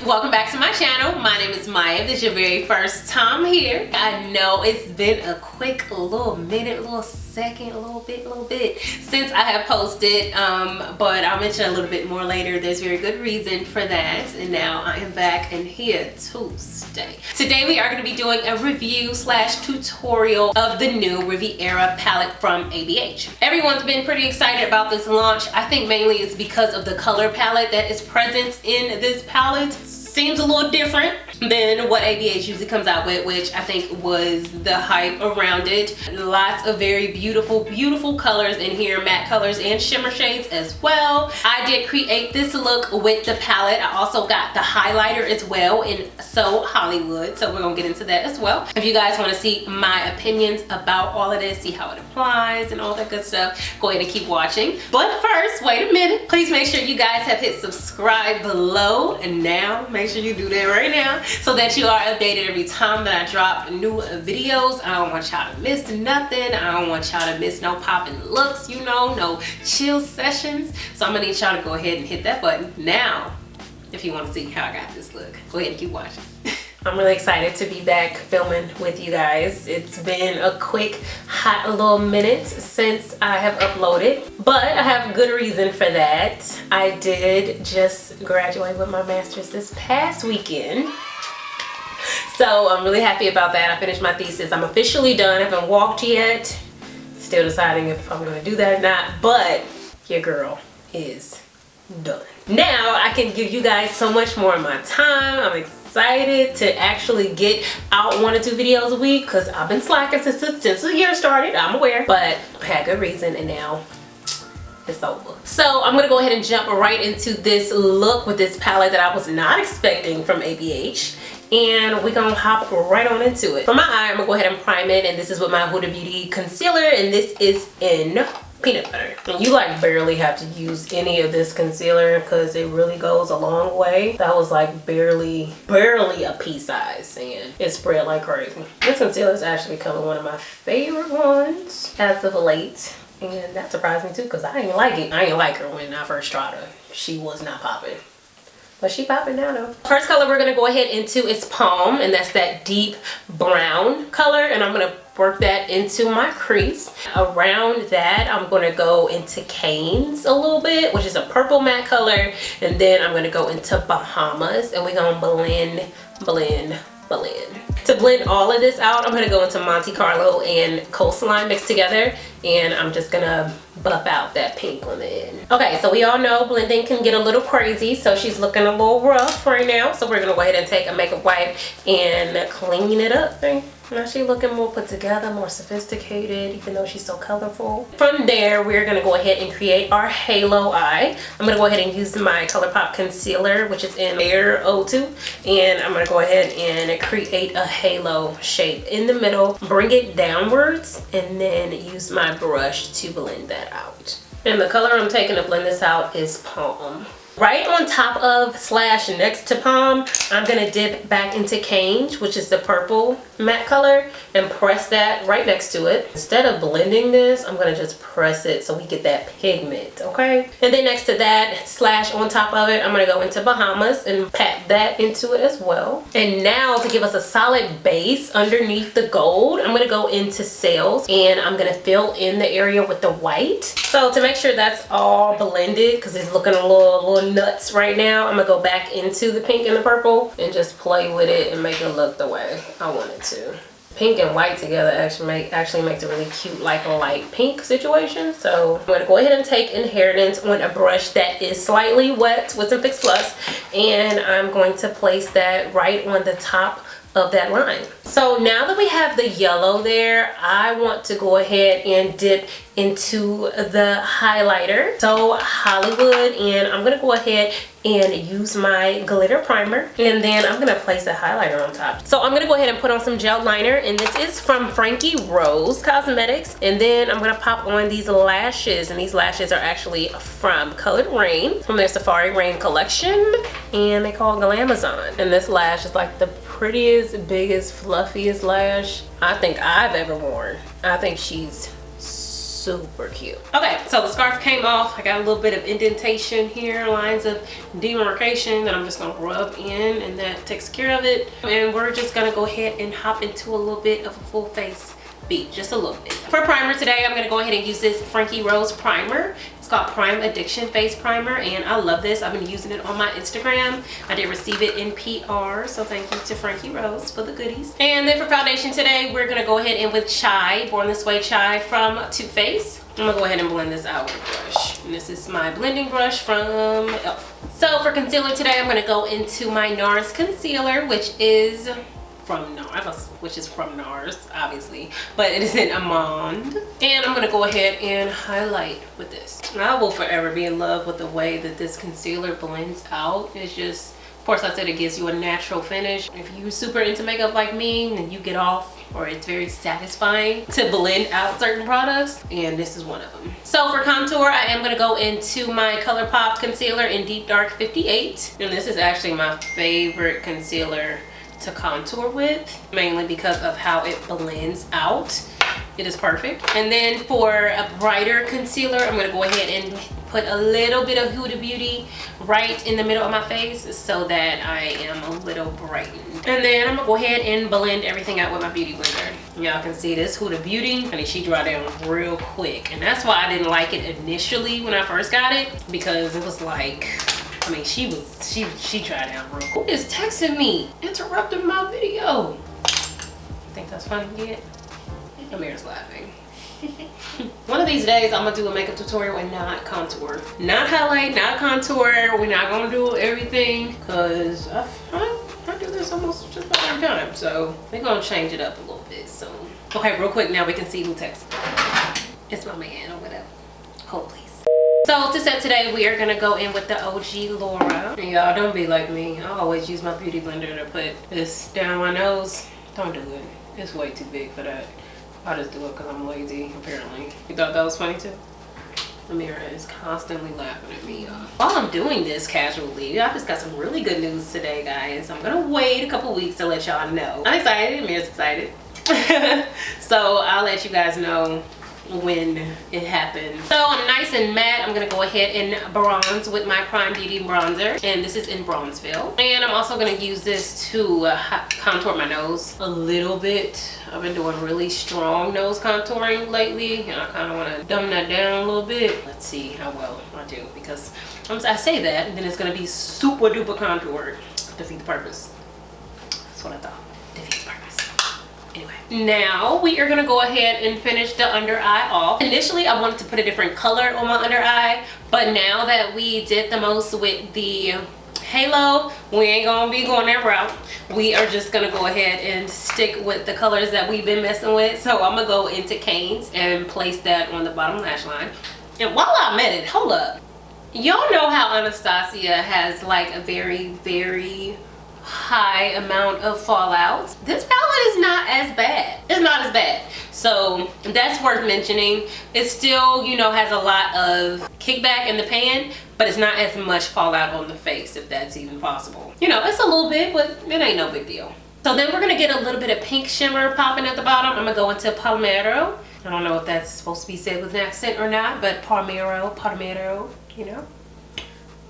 welcome back to my channel. My name is Maya. If this is your very first time here, I know it's been a quick little minute, a little second, a little bit since I have posted, but I'll mention a little bit more later. There's very good reason for that, and now I am back and here to stay. Today we are going to be doing a review slash tutorial of the new Riviera palette from ABH. Everyone's been pretty excited about this launch. I think mainly it's because of the color palette that is present in this palette. Seems a little different than what ABH usually comes out with, which I think was the hype around it. Lots of very beautiful colors in here, matte colors and shimmer shades as well. I did create this look with the palette. I also got the highlighter as well in So Hollywood, so we're gonna get into that as well. If you guys want to see my opinions about all of this, see how it applies and all that good stuff, go ahead and keep watching. But first, wait a minute, please make sure you guys have hit subscribe below, and now make sure you do that right now so that you are updated every time that I drop new videos. I don't want y'all to miss nothing. I don't want y'all to miss no popping looks, you know, no chill sessions. So I'm gonna need y'all to go ahead and hit that button now if you want to see how I got this look. Go ahead and keep watching. I'm really excited to be back filming with you guys. It's been a quick, hot little minute since I have uploaded, but I have good reason for that. I did just graduate with my master's this past weekend, so I'm really happy about that. I finished my thesis. I'm officially done. I haven't walked yet. Still deciding if I'm gonna do that or not, but your girl is done. Now I can give you guys so much more of my time. I'm excited to actually get out 1 or 2 videos a week because I've been slacking since the year started. I'm aware, but I had good reason, and now it's over. So I'm gonna go ahead and jump right into this look with this palette that I was not expecting from ABH, and we're gonna hop right on into it. For my eye, I'm gonna go ahead and prime it, and this is with my Huda Beauty concealer, and this is in peanut butter. And you like barely have to use any of this concealer because it really goes a long way. That was like barely a pea size, and it spread like crazy. This concealer is actually becoming one of my favorite ones as of late, and that surprised me too because I didn't like it. I didn't like her when I first tried her. She was not popping. But she popping now though. First color we're gonna go ahead into is Palm, and that's that deep brown color, and I'm gonna work that into my crease. Around that, I'm gonna go into Canes a little bit, which is a purple matte color, and then I'm gonna go into Bahamas, and we're gonna blend. To blend all of this out, I'm gonna go into Monte Carlo and Coastline mixed together, and I'm just gonna buff out that pink on the end. Okay, so we all know blending can get a little crazy, so she's looking a little rough right now, so we're gonna go ahead and take a makeup wipe and clean it up. Now she's looking more put together, more sophisticated, even though she's so colorful. From there, we're gonna go ahead and create our halo eye. I'm gonna go ahead and use my ColourPop concealer, which is in Air O2, and I'm gonna go ahead and create a halo shape in the middle, bring it downwards, and then use my brush to blend that out. And the color I'm taking to blend this out is Palm. Right on top of slash next to Palm, I'm gonna dip back into Cange, which is the purple matte color, and press that right next to it. Instead of blending this, I'm gonna just press it so we get that pigment, okay? And then next to that, slash on top of it, I'm gonna go into Bahamas and pat that into it as well. And now to give us a solid base underneath the gold, I'm gonna go into Sails, and I'm gonna fill in the area with the white. So to make sure that's all blended, because it's looking a little nuts right now, I'm gonna go back into the pink and the purple and just play with it and make it look the way I want it to. Pink and white together actually makes a really cute, like a light pink situation. So I'm gonna go ahead and take Inheritance on a brush that is slightly wet with some Fix Plus, and I'm going to place that right on the top of that line. So now that we have the yellow there, I want to go ahead and dip into the highlighter, So Hollywood, and I'm gonna go ahead and use my glitter primer, and then I'm gonna place a highlighter on top. So I'm gonna go ahead and put on some gel liner, and this is from Frankie Rose Cosmetics, and then I'm gonna pop on these lashes, and these lashes are actually from Colored Rain, from their Safari Rain collection, and they call Glamazon. And this lash is like the prettiest, biggest, fluffiest lash I think I've ever worn. I think she's super cute. Okay, so the scarf came off. I got a little bit of indentation here, lines of demarcation that I'm just gonna rub in, and that takes care of it. And we're just gonna go ahead and hop into a little bit of a full face beat, just a little bit. For primer today, I'm gonna go ahead and use this Frankie Rose primer. It's called Prime Addiction Face Primer, and I love this. I've been using it on my Instagram. I did receive it in PR, so thank you to Frankie Rose for the goodies. And then for foundation today, we're gonna go ahead in with Chai, Born This Way Chai from Too Faced. I'm gonna go ahead and blend this out with a brush. And this is my blending brush from Elf. So for concealer today, I'm gonna go into my NARS concealer, which is from NARS, obviously, but it is in Amande. And I'm gonna go ahead and highlight with this. I will forever be in love with the way that this concealer blends out. It's just, of course, I said it gives you a natural finish. If you're super into makeup like me, then you get off, or it's very satisfying to blend out certain products, and this is one of them. So for contour, I am gonna go into my ColourPop concealer in Deep Dark 58, and this is actually my favorite concealer to contour with, mainly because of how it blends out. It is perfect. And then for a brighter concealer, I'm gonna go ahead and put a little bit of Huda Beauty right in the middle of my face so that I am a little brightened. And then I'm gonna go ahead and blend everything out with my beauty blender. Y'all can see this Huda Beauty, honey, she dry down real quick. And that's why I didn't like it initially when I first got it, because it was like, I mean, she tried down real cool. Who is texting me, interrupting my video? Think that's funny yet? Amir's laughing. One of these days, I'm gonna do a makeup tutorial and not contour. Not highlight, not contour. We're not gonna do everything, because I do this almost just about every time. So we're gonna change it up a little bit soon. Okay, real quick, now we can see who texted. It's my man or whatever. Hold please. So to set today, we are gonna go in with the OG Laura. And y'all, don't be like me. I always use my beauty blender to put this down my nose. Don't do it. It's way too big for that. I just do it because I'm lazy, apparently. You thought that was funny too? Amira is constantly laughing at me, y'all. While I'm doing this casually, I just got some really good news today, guys. I'm gonna wait a couple weeks to let y'all know. I'm excited. Amira's excited. So I'll let you guys know when it happens. So I'm nice and matte. I'm gonna go ahead and bronze with my Prime Beauty bronzer, and this is in Bronzeville. And I'm also gonna use this to contour my nose a little bit. I've been doing really strong nose contouring lately, and I kind of want to dumb that down a little bit. Let's see how well I do, because I say that and then it's gonna be super duper contoured. Defeat the purpose. That's what I thought. Defeat the purpose. Anyway, now we are gonna go ahead and finish the under eye off. Initially, I wanted to put a different color on my under eye, but now that we did the most with the halo, we ain't gonna be going that route. We are just gonna go ahead and stick with the colors that we've been messing with. So I'm gonna go into Cane's and place that on the bottom lash line. And while I'm at it, hold up. Y'all know how Anastasia has like a very, very high amount of fallouts. This palette is not as bad. It's not as bad. So that's worth mentioning. It still, you know, has a lot of kickback in the pan, but it's not as much fallout on the face, if that's even possible. You know, it's a little bit, but it ain't no big deal. So then we're gonna get a little bit of pink shimmer popping at the bottom. I'm gonna go into Palmero. I don't know if that's supposed to be said with an accent or not, but Palmero, you know,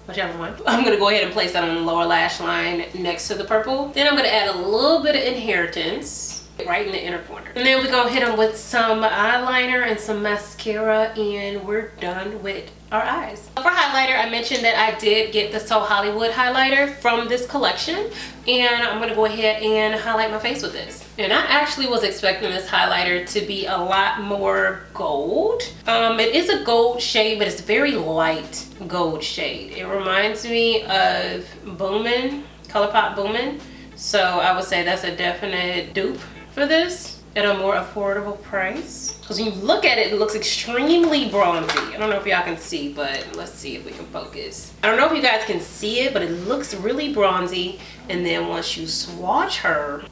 whichever one. I'm gonna go ahead and place that on the lower lash line next to the purple. Then I'm gonna add a little bit of Inheritance right in the inner corner. And then we're gonna hit them with some eyeliner and some mascara, and we're done with our eyes. For highlighter, I mentioned that I did get the So Hollywood highlighter from this collection, and I'm gonna go ahead and highlight my face with this. And I actually was expecting this highlighter to be a lot more gold. It is a gold shade, but it's very light gold shade. It reminds me of Boomin', ColourPop Boomin'. So I would say that's a definite dupe for this at a more affordable price. Because when you look at it, it looks extremely bronzy. I don't know if y'all can see, but let's see if we can focus. I don't know if you guys can see it, but it looks really bronzy. And then once you swatch her,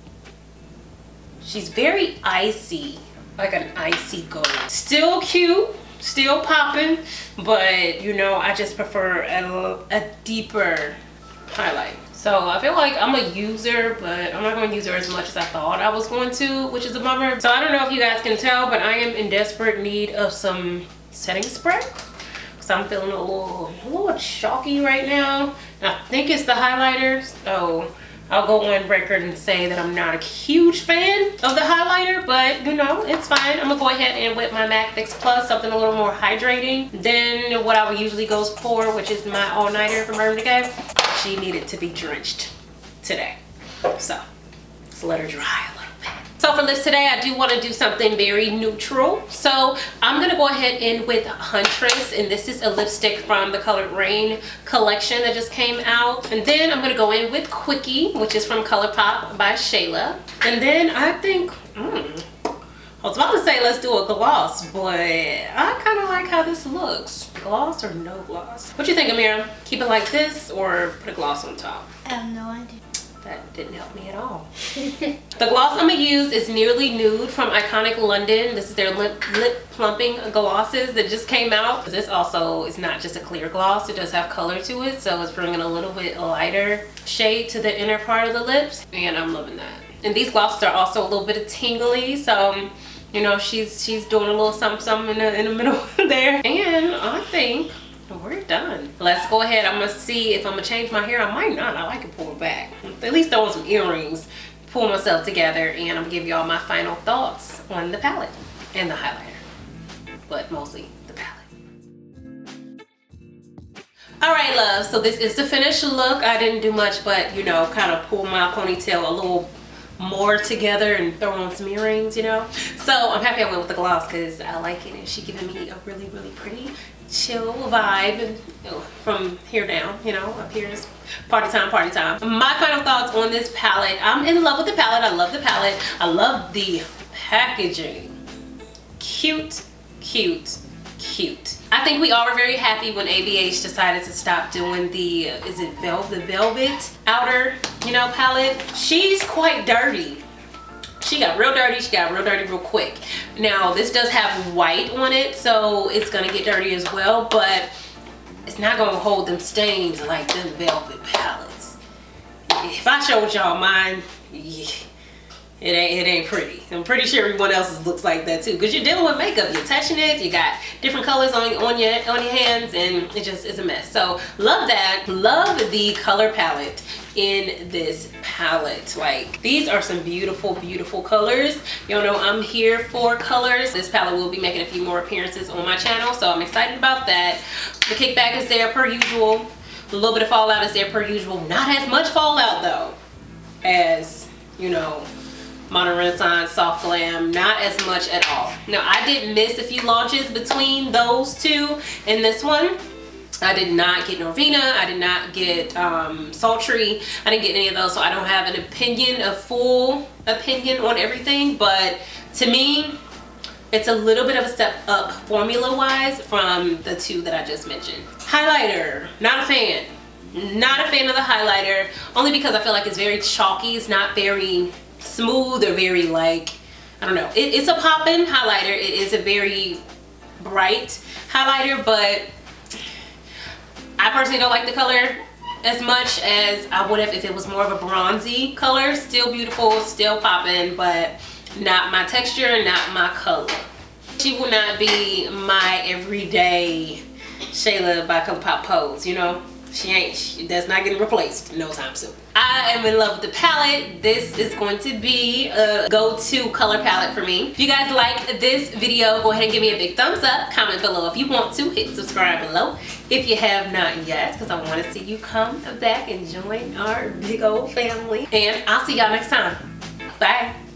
she's very icy, like an icy gold. Still cute, still popping, but you know, I just prefer a deeper highlight. So I feel like I'm a user, but I'm not going to use her as much as I thought I was going to, which is a bummer. So I don't know if you guys can tell, but I am in desperate need of some setting spray. So I'm feeling a little chalky right now. And I think it's the highlighter. So I'll go on record and say that I'm not a huge fan of the highlighter, but you know, it's fine. I'm gonna go ahead and whip my MAC Fix Plus, something a little more hydrating than what I would usually go for, which is my All Nighter from Urban Decay. She needed to be drenched today. So let's let her dry a little bit. So for lips today, I do want to do something very neutral. So I'm going to go ahead in with Huntress, and this is a lipstick from the Colored Rain collection that just came out. And then I'm going to go in with Quickie, which is from ColourPop by Shayla. And then I think, I was about to say let's do a gloss, but I kind of like how this looks. Gloss or no gloss? What you think, Amira? Keep it like this or put a gloss on top? I have no idea. That didn't help me at all. The gloss I'm gonna use is Nearly Nude from Iconic London. This is their lip plumping glosses that just came out. This also is not just a clear gloss, it does have color to it, so it's bringing a little bit lighter shade to the inner part of the lips, and I'm loving that. And these glosses are also a little bit of tingly, so you know, she's doing a little something in the middle there. And I think we're done. Let's go ahead. I'm gonna see if I'm gonna change my hair. I might not. I like it pulled back. At least throw on some earrings, pull myself together, and I'm gonna give y'all my final thoughts on the palette and the highlighter, but mostly the palette. All right, love, so this is the finished look. I didn't do much but, you know, kind of pull my ponytail a little more together and throw on some earrings, you know. So I'm happy I went with the gloss because I like it, and she giving me a really pretty chill vibe, and you know, from here down, you know, up here is party time. My final thoughts on this palette. I'm in love with the palette. I love the palette. I love the packaging. Cute. I think we all were very happy when ABH decided to stop doing the, is it the velvet outer, you know, palette. She's quite dirty. She got real dirty. She got real dirty real quick. Now this does have white on it, so it's gonna get dirty as well, but it's not gonna hold them stains like them velvet palettes. If I showed y'all mine, yeah, it ain't pretty. I'm pretty sure everyone else's looks like that too, because you're dealing with makeup, you're touching it, you got different colors on your hands, and it just is a mess. So love that. Love the color palette in this palette. Like, these are some beautiful colors. Y'all know I'm here for colors. This palette will be making a few more appearances on my channel, so I'm excited about that. The kickback is there per usual. A little bit of fallout is there per usual. Not as much fallout though as, you know, Modern Renaissance, Soft Glam, not as much at all. Now, I did miss a few launches between those two and this one. I did not get Norvina, I did not get Sultry, I didn't get any of those, so I don't have an opinion, a full opinion on everything, but to me, it's a little bit of a step up formula-wise from the two that I just mentioned. Highlighter, not a fan. Not a fan of the highlighter, only because I feel like it's very chalky, it's not very smooth or very, like, I don't know. It's a pop-in highlighter. It is a very bright highlighter, but I personally don't like the color as much as I would have if it was more of a bronzy color. Still beautiful, still popping, but not my texture, not my color. She will not be my everyday Shayla by ColourPop pose, you know? That's not getting replaced no time soon. I am in love with the palette. This is going to be a go-to color palette for me. If you guys liked this video, go ahead and give me a big thumbs up. Comment below if you want to. Hit subscribe below if you have not yet, because I want to see you come back and join our big old family. And I'll see y'all next time. Bye.